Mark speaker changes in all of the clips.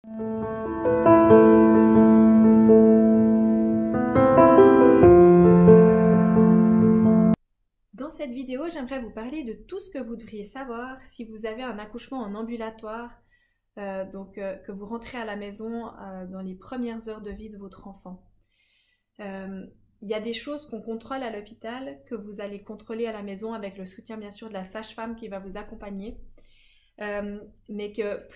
Speaker 1: Dans cette vidéo, j'aimerais vous parler de tout ce que vous devriez savoir si vous avez un accouchement en ambulatoire, que vous rentrez à la maison dans les premières heures de vie de votre enfant. Il y a des choses qu'on contrôle à l'hôpital que vous allez contrôler à la maison avec le soutien bien sûr de la sage-femme qui va vous accompagner. Mais que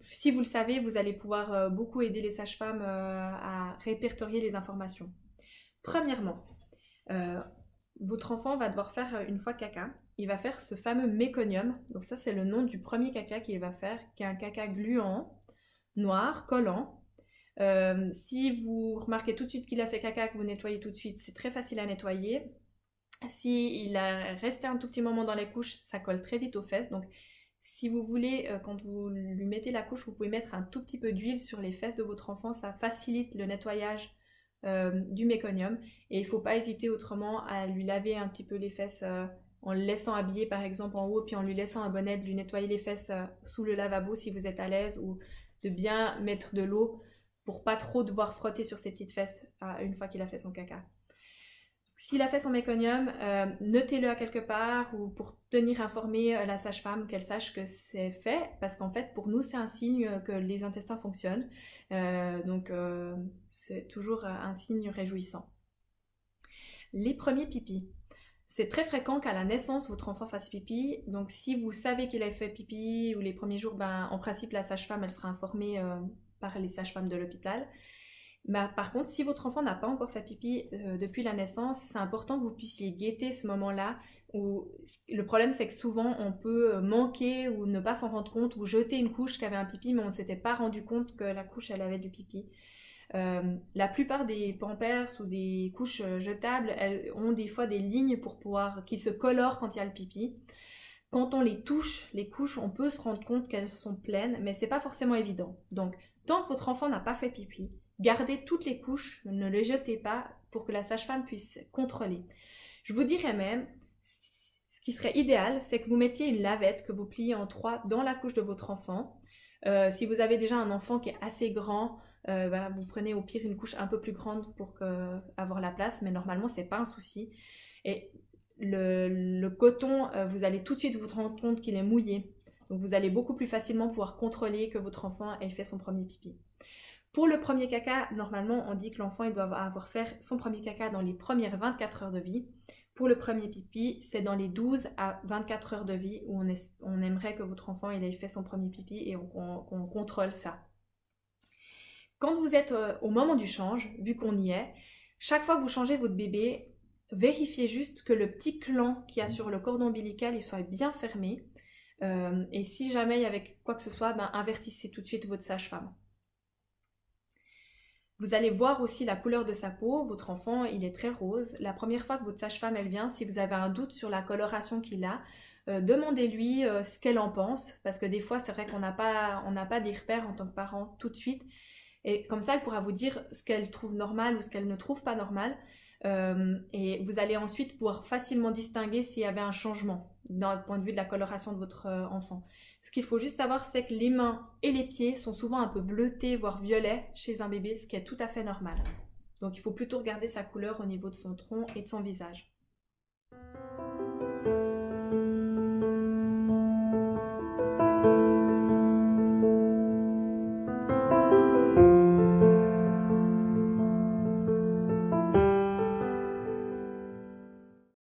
Speaker 1: si vous le savez, vous allez pouvoir beaucoup aider les sages-femmes à répertorier les informations. Premièrement, votre enfant va devoir faire une fois caca. Il va faire ce fameux méconium. Donc ça, c'est le nom du premier caca qu'il va faire, qui est un caca gluant, noir, collant. Si vous remarquez tout de suite qu'il a fait caca, que vous nettoyez tout de suite, c'est très facile à nettoyer. Si il a resté un tout petit moment dans les couches, ça colle très vite aux fesses. Donc si vous voulez, quand vous lui mettez la couche, vous pouvez mettre un tout petit peu d'huile sur les fesses de votre enfant. Ça facilite le nettoyage du méconium. Et il ne faut pas hésiter autrement à lui laver un petit peu les fesses en le laissant habiller par exemple en haut, puis en lui laissant un bonnet, de lui nettoyer les fesses sous le lavabo si vous êtes à l'aise, ou de bien mettre de l'eau pour pas trop devoir frotter sur ses petites fesses une fois qu'il a fait son caca. S'il a fait son méconium, notez-le à quelque part ou pour tenir informé la sage-femme, qu'elle sache que c'est fait, parce qu'en fait pour nous c'est un signe que les intestins fonctionnent, c'est toujours un signe réjouissant. Les premiers pipis. C'est très fréquent qu'à la naissance, votre enfant fasse pipi. Donc si vous savez qu'il a fait pipi ou les premiers jours, en principe la sage-femme elle sera informée par les sages-femmes de l'hôpital. Par contre, si votre enfant n'a pas encore fait pipi depuis la naissance, c'est important que vous puissiez guetter ce moment-là. Le problème, c'est que souvent, on peut manquer ou ne pas s'en rendre compte ou jeter une couche qui avait un pipi, mais on ne s'était pas rendu compte que la couche, elle avait du pipi. La plupart des pampers ou des couches jetables, elles ont des fois des lignes qui se colorent quand il y a le pipi. Quand on les touche, les couches, on peut se rendre compte qu'elles sont pleines, mais c'est pas forcément évident. Donc, tant que votre enfant n'a pas fait pipi, gardez toutes les couches, ne les jetez pas pour que la sage-femme puisse contrôler. Je vous dirais même, ce qui serait idéal, c'est que vous mettiez une lavette que vous pliez en 3 dans la couche de votre enfant. Si vous avez déjà un enfant qui est assez grand, vous prenez au pire une couche un peu plus grande pour avoir la place, mais normalement c'est pas un souci. Et le coton, vous allez tout de suite vous rendre compte qu'il est mouillé. Donc vous allez beaucoup plus facilement pouvoir contrôler que votre enfant ait fait son premier pipi. Pour le premier caca, normalement on dit que l'enfant doit avoir fait son premier caca dans les premières 24 heures de vie. Pour le premier pipi, c'est dans les 12 à 24 heures de vie où on aimerait que votre enfant ait fait son premier pipi et qu'on contrôle ça. Quand vous êtes au moment du change, vu qu'on y est, chaque fois que vous changez votre bébé, vérifiez juste que le petit clan qu'il y a sur le cordon ombilical il soit bien fermé. Et si jamais il y avait quoi que ce soit, avertissez tout de suite votre sage-femme. Vous allez voir aussi la couleur de sa peau. Votre enfant, il est très rose. La première fois que votre sage-femme elle vient, si vous avez un doute sur la coloration qu'il a, demandez-lui ce qu'elle en pense. Parce que des fois, c'est vrai qu'on n'a pas des repères en tant que parent tout de suite. Et comme ça, elle pourra vous dire ce qu'elle trouve normal ou ce qu'elle ne trouve pas normal. Et vous allez ensuite pouvoir facilement distinguer s'il y avait un changement d'un point de vue de la coloration de votre enfant. Ce qu'il faut juste savoir, c'est que les mains et les pieds sont souvent un peu bleutés, voire violets chez un bébé, ce qui est tout à fait normal. Donc il faut plutôt regarder sa couleur au niveau de son tronc et de son visage.